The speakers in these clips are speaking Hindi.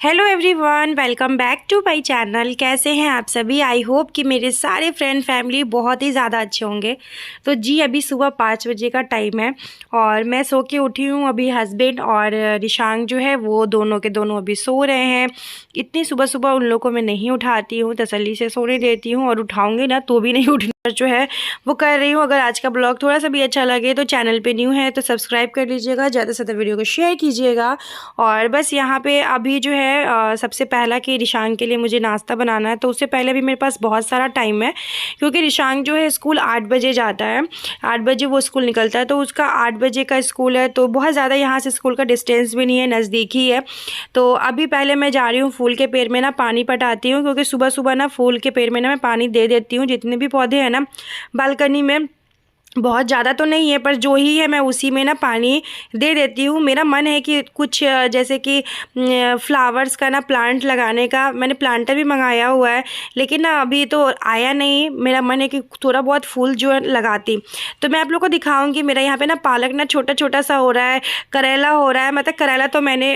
Hello everyone, welcome back to my channel. कैसे हैं आप सभी? आई होप कि मेरे सारे फ्रेंड फैमिली बहुत ही ज़्यादा अच्छे होंगे। तो जी अभी सुबह 5 बजे का टाइम है और मैं सो के उठी हूँ। अभी हस्बैंड और रिशांग जो है वो दोनों के दोनों अभी सो रहे हैं। इतनी सुबह सुबह उन लोगों को मैं नहीं उठाती हूँ, तसल्ली से सोने देती हूँ, और उठाऊँगी ना तो भी नहीं उठना जो है वो कर रही हूँ। अगर आज का ब्लॉग थोड़ा सा भी अच्छा लगे तो चैनल पे न्यू है तो सब्सक्राइब कर लीजिएगा, ज़्यादा से ज़्यादा वीडियो को शेयर कीजिएगा। और बस यहाँ पे अभी जो है सबसे पहला कि रिशांग के लिए मुझे नाश्ता बनाना है, तो उससे पहले भी मेरे पास बहुत सारा टाइम है क्योंकि रिशांग जो है स्कूल 8 बजे जाता है। 8 बजे वो स्कूल निकलता है, तो उसका 8 बजे का स्कूल है, तो बहुत ज़्यादा यहाँ से स्कूल का डिस्टेंस भी नहीं है, नज़दीक ही है। तो अभी पहले मैं जा रही हूँ फूल के पेड़ में ना पानी पटाती हूँ, क्योंकि सुबह सुबह ना फूल के पेड़ में ना मैं पानी दे देती हूँ। जितने भी पौधे हैं ना बालकनी में, बहुत ज़्यादा तो नहीं है पर जो ही है मैं उसी में ना पानी दे देती हूँ। मेरा मन है कि कुछ जैसे कि फ्लावर्स का ना प्लांट लगाने का। मैंने प्लांटर भी मंगाया हुआ है, लेकिन ना अभी तो आया नहीं। मेरा मन है कि थोड़ा बहुत फूल जो है लगाती। तो मैं आप लोग को दिखाऊंगी। मेरा यहाँ पे ना पालक ना छोटा छोटा सा हो रहा है, करेला हो रहा है। मतलब करेला तो मैंने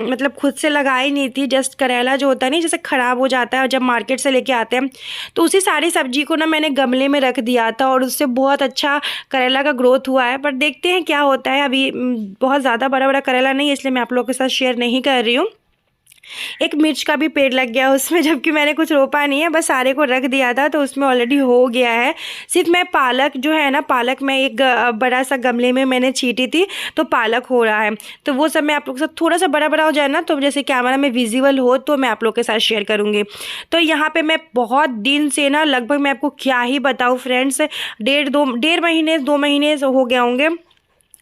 मतलब खुद से लगाई नहीं थी। जस्ट करेला जो होता है नहीं, जैसे ख़राब हो जाता है जब मार्केट से लेके आते हैं, तो उसी सारी सब्जी को ना मैंने गमले में रख दिया था और उससे बहुत अच्छा करेला का ग्रोथ हुआ है। पर देखते हैं क्या होता है। अभी बहुत ज़्यादा बड़ा बड़ा करेला नहीं है, इसलिए मैं आप लोगों के साथ शेयर नहीं कर रही हूँ। एक मिर्च का भी पेड़ लग गया उसमें, जबकि मैंने कुछ रोपा नहीं है, बस सारे को रख दिया था तो उसमें ऑलरेडी हो गया है। सिर्फ मैं पालक जो है ना, पालक मैं एक बड़ा सा गमले में मैंने छीटी थी तो पालक हो रहा है। तो वो सब मैं आप लोग के साथ थोड़ा सा बड़ा बड़ा हो जाए ना, तो जैसे कैमरा में विजिबल हो तो मैं आप लोग के साथ शेयर करूँगी। तो यहाँ पर मैं बहुत दिन से ना, लगभग मैं आपको क्या ही बताऊँ फ्रेंड्स, डेढ़ महीने 2 महीने हो गए होंगे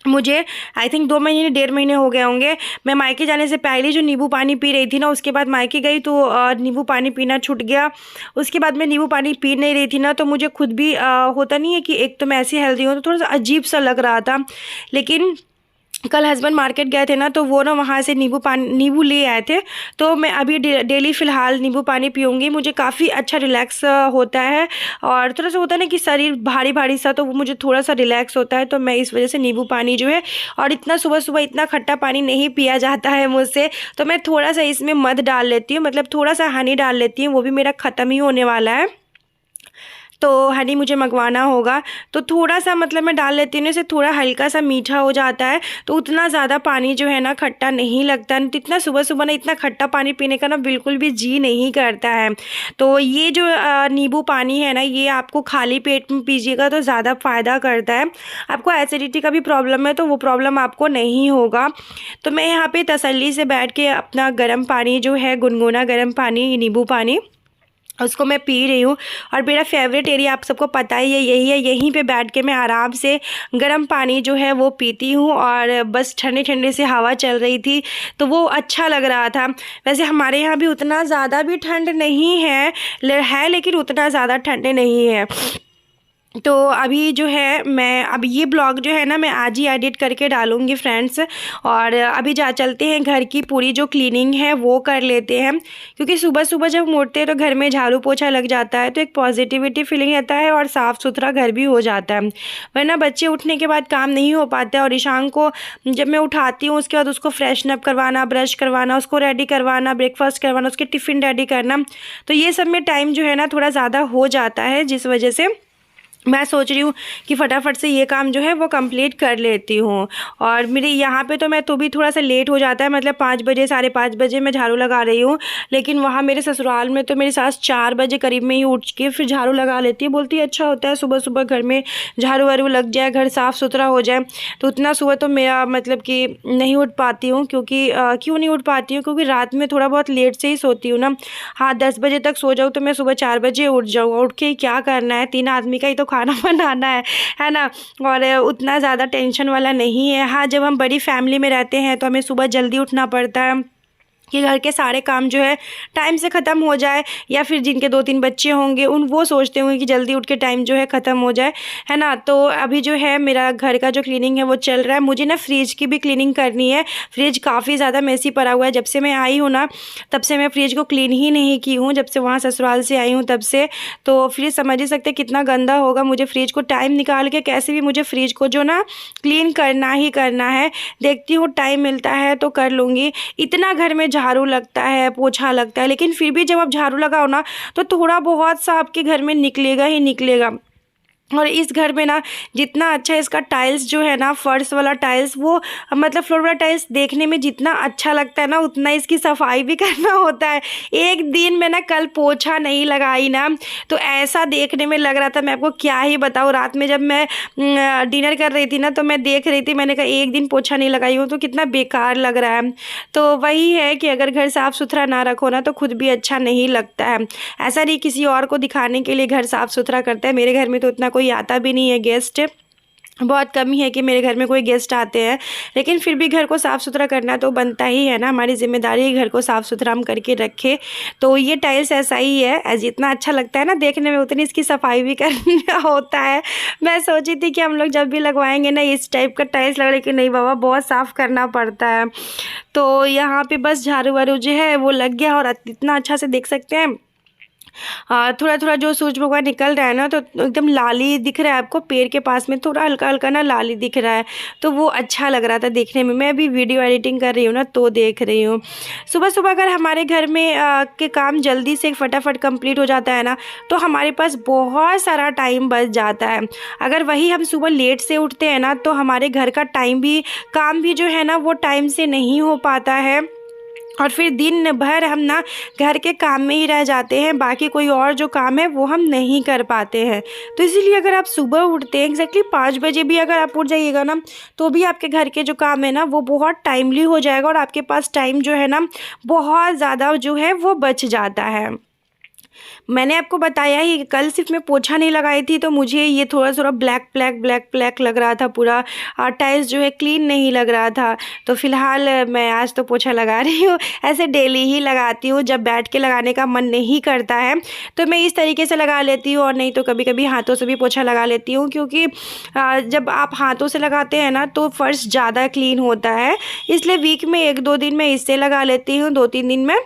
मुझे। आई थिंक 2 महीने 1.5 महीने हो गए होंगे। मैं मायके जाने से पहले जो नींबू पानी पी रही थी ना, उसके बाद मायके गई तो नींबू पानी पीना छूट गया। उसके बाद मैं नींबू पानी पी नहीं रही थी ना, तो मुझे खुद भी होता नहीं है कि एक तो मैं ऐसी हेल्दी हूँ तो थोड़ा सा अजीब सा लग रहा था। लेकिन कल हस्बैंड मार्केट गए थे ना, तो वो ना वहाँ से नींबू ले आए थे। तो मैं अभी डेली फ़िलहाल नींबू पानी पीऊँगी। मुझे काफ़ी अच्छा रिलैक्स होता है, और थोड़ा सा होता है ना कि शरीर भारी भारी सा, तो वो मुझे थोड़ा सा रिलैक्स होता है। तो मैं इस वजह से नींबू पानी जो है, और इतना सुबह सुबह इतना खट्टा पानी नहीं पिया जाता है मुझसे, तो मैं थोड़ा सा इसमें मध डाल लेती हूँ, मतलब थोड़ा सा हनी डाल लेती हूँ। वो भी मेरा ख़त्म ही होने वाला है, तो हनी मुझे मंगवाना होगा। तो थोड़ा सा मतलब मैं डाल लेती हूँ, इससे थोड़ा हल्का सा मीठा हो जाता है, तो उतना ज़्यादा पानी जो है ना खट्टा नहीं लगता। तो इतना सुबह सुबह ना इतना खट्टा पानी पीने का ना बिल्कुल भी जी नहीं करता है। तो ये जो नींबू पानी है ना, ये आपको खाली पेट में पीजिएगा तो ज़्यादा फ़ायदा करता है। आपको एसिडिटी का भी प्रॉब्लम है तो वो प्रॉब्लम आपको नहीं होगा। तो मैं यहाँ पर तसल्ली से बैठ के अपना गर्म पानी जो है, गुनगुना गर्म पानी, नींबू पानी, उसको मैं पी रही हूँ। और मेरा फेवरेट एरिया आप सबको पता ही है, यही है। यहीं पे बैठ के मैं आराम से गर्म पानी जो है वो पीती हूँ, और बस ठंडे ठंडे से हवा चल रही थी तो वो अच्छा लग रहा था। वैसे हमारे यहाँ भी उतना ज़्यादा भी ठंड नहीं है, लेकिन उतना ज़्यादा ठंड नहीं है। तो अभी जो है मैं, अब ये ब्लॉग जो है ना मैं आज ही एडिट करके डालूँगी फ्रेंड्स। और अभी चलते हैं, घर की पूरी जो क्लीनिंग है वो कर लेते हैं, क्योंकि सुबह सुबह जब उठते हैं तो घर में झाड़ू पोछा लग जाता है तो एक पॉजिटिविटी फीलिंग रहता है, और साफ़ सुथरा घर भी हो जाता है। वरना बच्चे उठने के बाद काम नहीं हो पाता है। और ईशान को जब मैं उठाती हूँ उसके बाद उसको फ्रेशन अप करवाना, ब्रश करवाना, उसको रेडी करवाना, ब्रेकफास्ट करवाना, उसके टिफ़िन रेडी करना, तो ये सब में टाइम जो है ना थोड़ा ज़्यादा हो जाता है, जिस वजह से मैं सोच रही हूँ कि फटाफट से ये काम जो है वो कंप्लीट कर लेती हूँ। और मेरे यहाँ पे तो मैं तो भी थोड़ा सा लेट हो जाता है, मतलब 5 बजे 5:30 बजे मैं झाड़ू लगा रही हूँ। लेकिन वहाँ मेरे ससुराल में तो मेरी सास 4 बजे करीब में ही उठ के फिर झाड़ू लगा लेती है। बोलती है अच्छा होता है सुबह सुबह घर में झाड़ू वाड़ू लग जाए, घर साफ़ सुथरा हो जाए। तो उतना सुबह तो मेरा मतलब कि नहीं उठ पाती हूँ, क्योंकि क्यों नहीं उठ पाती हूँ, क्योंकि रात में थोड़ा बहुत लेट से ही सोती हूँ ना। हाँ, 10 बजे तक सो जाऊँ तो मैं सुबह 4 बजे उठ जाऊँ। उठ के क्या करना है, 3 आदमी का ही तो खाना बनाना है ना। और उतना ज़्यादा टेंशन वाला नहीं है। हाँ, जब हम बड़ी फैमिली में रहते हैं तो हमें सुबह जल्दी उठना पड़ता है कि घर के सारे काम जो है टाइम से ख़त्म हो जाए, या फिर जिनके 2-3 बच्चे होंगे वो सोचते होंगे कि जल्दी उठ के टाइम जो है ख़त्म हो जाए, है ना। तो अभी जो है मेरा घर का जो क्लीनिंग है वो चल रहा है। मुझे ना फ्रिज की भी क्लीनिंग करनी है। फ्रिज काफ़ी ज़्यादा मेसी पड़ा हुआ है। जब से मैं आई हूँ ना तब से मैं फ्रिज को क्लीन ही नहीं की हूँ, जब से वहाँ ससुराल से आई हूँ तब से। तो फ्रिज समझ ही सकते कितना गंदा होगा। मुझे फ्रिज को टाइम निकाल के कैसे भी मुझे फ्रिज को जो ना क्लीन करना ही करना है। देखती हूँ टाइम मिलता है तो कर लूँगी। इतना घर में झाड़ू लगता है, पोछा लगता है, लेकिन फिर भी जब आप झाड़ू लगाओ ना तो थोड़ा बहुत सा आपके घर में निकलेगा ही निकलेगा। और इस घर में ना जितना अच्छा इसका टाइल्स जो है ना, फर्श वाला टाइल्स, वो मतलब फ्लोर वाला टाइल्स देखने में जितना अच्छा लगता है ना, उतना इसकी सफाई भी करना होता है। एक दिन मैं ना कल पोछा नहीं लगाई ना तो ऐसा देखने में लग रहा था, मैं आपको क्या ही बताऊँ। रात में जब मैं डिनर कर रही थी ना तो मैं देख रही थी, मैंने कहा एक दिन पोछा नहीं लगाई हूँ तो कितना बेकार लग रहा है। तो वही है कि अगर घर साफ़ सुथरा ना रखो ना तो खुद भी अच्छा नहीं लगता है। ऐसा नहीं किसी और को दिखाने के लिए घर साफ़ सुथरा करते हैं, मेरे घर में तो इतना कोई आता भी नहीं है गेस्ट, बहुत कम ही है कि मेरे घर में कोई गेस्ट आते हैं, लेकिन फिर भी घर को साफ़ सुथरा करना तो बनता ही है ना, हमारी ज़िम्मेदारी है घर को साफ़ सुथरा हम करके रखें। तो ये टाइल्स ऐसा ही है, जितना अच्छा लगता है ना देखने में उतनी इसकी सफाई भी करना होता है। मैं सोची थी कि हम लोग जब भी लगवाएंगे ना इस टाइप का टाइल्स लगा, लेकिन नहीं बाबा, बहुत साफ़ करना पड़ता है। तो यहाँ पे बस झाड़ू वाड़ू जो है वो लग गया, और इतना अच्छा से देख सकते हैं थोड़ा थोड़ा जो सूरज भगवान निकल रहा है ना तो एकदम लाली दिख रहा है आपको, पेड़ के पास में थोड़ा हल्का हल्का ना लाली दिख रहा है, तो वो अच्छा लग रहा था देखने में। मैं अभी वीडियो एडिटिंग कर रही हूँ ना तो देख रही हूँ। सुबह सुबह अगर हमारे घर में के काम जल्दी से फटाफट कंप्लीट हो जाता है ना तो हमारे पास बहुत सारा टाइम बच जाता है। अगर वही हम सुबह लेट से उठते हैं ना तो हमारे घर का काम भी जो है ना वो टाइम से नहीं हो पाता है, और फिर दिन भर हम ना घर के काम में ही रह जाते हैं, बाकी कोई और जो काम है वो हम नहीं कर पाते हैं। तो इसीलिए अगर आप सुबह उठते हैं एग्जैक्टली 5 बजे भी अगर आप उठ जाइएगा ना तो भी आपके घर के जो काम है ना वो बहुत टाइमली हो जाएगा, और आपके पास टाइम जो है ना बहुत ज़्यादा जो है वो बच जाता है। मैंने आपको बताया ही कि कल सिर्फ मैं पोछा नहीं लगाई थी तो मुझे ये थोड़ा थोड़ा ब्लैक ब्लैक ब्लैक ब्लैक लग रहा था पूरा, टाइल्स जो है क्लीन नहीं लग रहा था। तो फ़िलहाल मैं आज तो पोछा लगा रही हूँ, ऐसे डेली ही लगाती हूँ। जब बैठ के लगाने का मन नहीं करता है तो मैं इस तरीके से लगा लेती हूँ, और नहीं तो कभी कभी हाथों से भी पोछा लगा लेती हूँ, क्योंकि जब आप हाथों से लगाते हैं ना तो फ़र्श ज़्यादा क्लीन होता है। इसलिए वीक में 1-2 दिन मैं इससे लगा लेती हूँ, 2-3 दिन में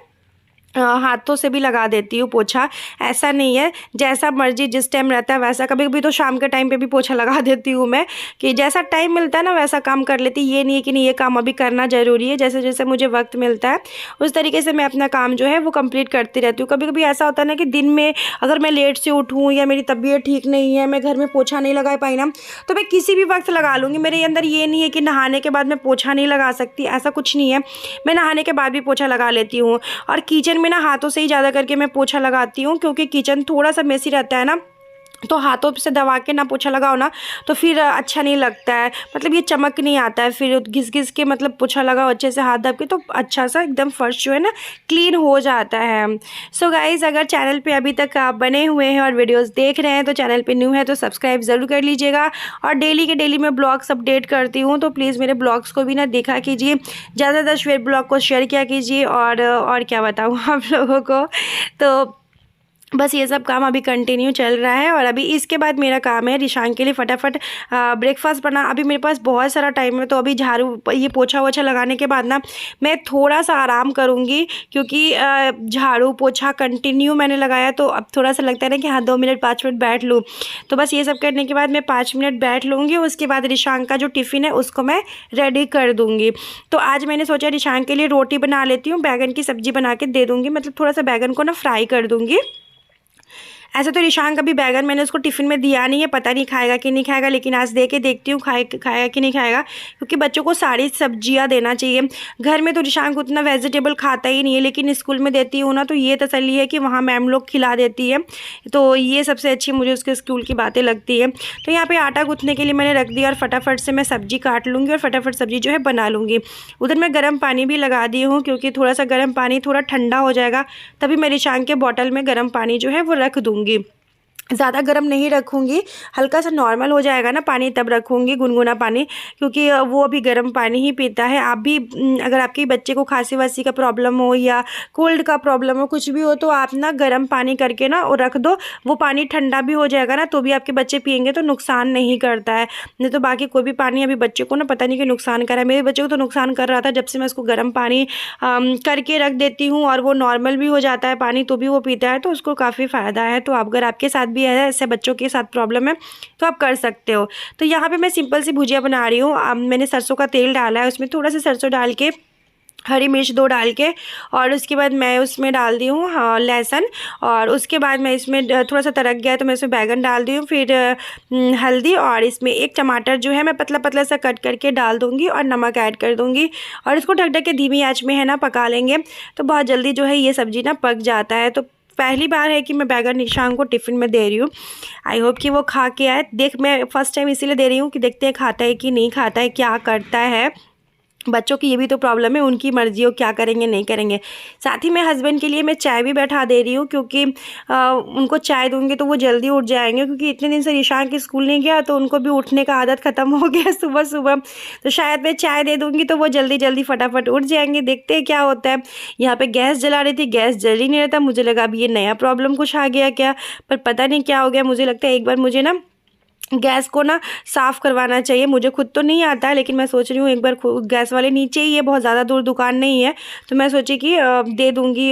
हाथों से भी लगा देती हूँ पोछा। ऐसा नहीं है, जैसा मर्जी जिस टाइम रहता है वैसा। कभी कभी तो शाम के टाइम पे भी पोछा लगा देती हूँ मैं, कि जैसा टाइम मिलता है ना वैसा काम कर लेती। ये नहीं है कि नहीं ये काम अभी करना ज़रूरी है, जैसे जैसे मुझे वक्त मिलता है उस तरीके से मैं अपना काम जो है वो कंप्लीट करती रहती हूँ। कभी कभी ऐसा होता है ना कि दिन में अगर मैं लेट से उठूँ या मेरी तबीयत ठीक नहीं है, मैं घर में पोछा नहीं लगा पाई ना, तो मैं किसी भी वक्त लगा लूँगी। मेरे अंदर ये नहीं है कि नहाने के बाद मैं पोछा नहीं लगा सकती, ऐसा कुछ नहीं है। मैं नहाने के बाद भी पोछा लगा लेती हूँ, और किचन में ना हाथों से ही ज़्यादा करके मैं पोछा लगाती हूँ, क्योंकि किचन थोड़ा सा मेसी रहता है ना, तो हाथों से दबा के ना पोछा लगाओ ना तो फिर अच्छा नहीं लगता है, मतलब ये चमक नहीं आता है। फिर घिस घिस के मतलब पोछा लगाओ अच्छे से हाथ दब के तो अच्छा सा एकदम फर्श जो है ना क्लीन हो जाता है। सो गाइज़, अगर चैनल पे अभी तक आप बने हुए हैं और वीडियोस देख रहे हैं तो चैनल पे न्यू है तो सब्सक्राइब ज़रूर कर लीजिएगा। और डेली के डेली मैं ब्लॉग्स अपडेट करती हूँ, तो प्लीज़ मेरे ब्लॉग्स को भी ना देखा कीजिए, ज़्यादा ज़्यादा शेयर ब्लॉग को शेयर किया कीजिए। और क्या बताऊँ आप लोगों को, तो बस ये सब काम अभी कंटिन्यू चल रहा है। और अभी इसके बाद मेरा काम है रिशांग के लिए फटाफट ब्रेकफास्ट बना। अभी मेरे पास बहुत सारा टाइम है, तो अभी झाड़ू ये पोछा वोछा लगाने के बाद ना मैं थोड़ा सा आराम करूँगी, क्योंकि झाड़ू पोछा कंटिन्यू मैंने लगाया तो अब थोड़ा सा लगता है ना कि हाँ 2 मिनट 5 मिनट बैठ लूँ। तो बस ये सब करने के बाद मैं 5 मिनट बैठ लूँगी, उसके बाद रिशांग का जो टिफ़िन है उसको मैं रेडी कर दूँगी। तो आज मैंने सोचा रिशांग के लिए रोटी बना लेती हूँ, बैगन की सब्ज़ी बना के दे दूँगी, मतलब थोड़ा सा बैगन को ना फ्राई कर दूँगी। ऐसे तो रिशांग का भी बैगन मैंने उसको टिफ़िन में दिया नहीं है, पता नहीं खाएगा कि नहीं खाएगा, लेकिन आज दे के देखती हूँ खाएगा कि नहीं खाएगा, क्योंकि बच्चों को सारी सब्जियाँ देना चाहिए। घर में तो रिशांग उतना वेजिटेबल खाता ही नहीं है, लेकिन स्कूल में देती हूँ ना तो ये तसल्ली है कि वहाँ मैम लोग खिला देती है, तो ये सबसे अच्छी मुझे उसके स्कूल की बातें लगती है। तो यहाँ पर आटा गूँथने के लिए मैंने रख दिया, और फटाफट से मैं सब्ज़ी काट लूँगी और फटाफट सब्ज़ी जो है बना लूँगी। उधर मैं गर्म पानी भी लगा दी हूँ, क्योंकि थोड़ा सा गर्म पानी थोड़ा ठंडा हो जाएगा तभी मैं रिशांग के बॉटल में गर्म पानी जो है वो रख दूँगी। ज़्यादा गर्म नहीं रखूँगी, हल्का सा नॉर्मल हो जाएगा ना पानी तब रखूँगी, गुनगुना पानी, क्योंकि वो अभी गर्म पानी ही पीता है। आप भी अगर आपके बच्चे को खांसी वासी का प्रॉब्लम हो या कोल्ड का प्रॉब्लम हो, कुछ भी हो, तो आप ना गर्म पानी करके ना और रख दो। वो पानी ठंडा भी हो जाएगा ना तो भी आपके बच्चे पियेंगे तो नुकसान नहीं करता है। नहीं तो बाकी कोई भी पानी अभी बच्चे को ना पता नहीं कि नुकसान कर रहा है। मेरे बच्चे को तो नुकसान कर रहा था, जब से मैं उसको गर्म पानी करके रख देती हूँ और वो नॉर्मल भी हो जाता है पानी तो भी वो पीता है, तो उसको काफ़ी फ़ायदा है। तो अगर आपके साथ भी है, ऐसे बच्चों के साथ प्रॉब्लम है, तो आप कर सकते हो। तो यहाँ पे मैं सिंपल सी भुजिया बना रही हूँ। मैंने सरसों का तेल डाला है, उसमें थोड़ा सा सरसों डाल के हरी मिर्च 2 डाल के, और उसके बाद मैं उसमें डाल दी हूँ लहसुन, और उसके बाद मैं इसमें थोड़ा सा तड़क गया तो मैं इसमें बैगन डाल दी हूँ। फिर हल्दी, और इसमें एक टमाटर जो है मैं पतला पतला सा कट करके डाल दूँगी, और नमक ऐड कर दूँगी, और इसको ढक ढक के धीमी आंच में है ना पका लेंगे। तो बहुत जल्दी जो है ये सब्ज़ी ना पक जाता है। तो पहली बार है कि मैं बैगन निशान को टिफ़िन में दे रही हूँ। आई होप कि वो खा के आए। मैं फ़र्स्ट टाइम इसीलिए दे रही हूँ कि देखते हैं खाता है कि नहीं खाता है, क्या करता है। बच्चों की ये भी तो प्रॉब्लम है, उनकी मर्ज़ी हो क्या करेंगे नहीं करेंगे। साथ ही मैं हस्बैंड के लिए मैं चाय भी बैठा दे रही हूँ, क्योंकि उनको चाय दूँगी तो वो जल्दी उठ जाएंगे, क्योंकि इतने दिन से ईशान के स्कूल नहीं गया तो उनको भी उठने का आदत ख़त्म हो गया सुबह सुबह। तो शायद मैं चाय दे दूँगी तो वो जल्दी जल्दी फटाफट उठ जाएंगे। देखते हैं क्या होता है। यहाँ पे गैस जला रही थी, गैस जल ही नहीं रहा था। मुझे लगा अभी ये नया प्रॉब्लम कुछ आ गया क्या, पर पता नहीं क्या हो गया। मुझे लगता है एक बार मुझे ना गैस को ना साफ़ करवाना चाहिए। मुझे खुद तो नहीं आता है, लेकिन मैं सोच रही हूँ एक बार गैस वाले नीचे ही है, बहुत ज़्यादा दूर दुकान नहीं है, तो मैं सोची कि दे दूँगी।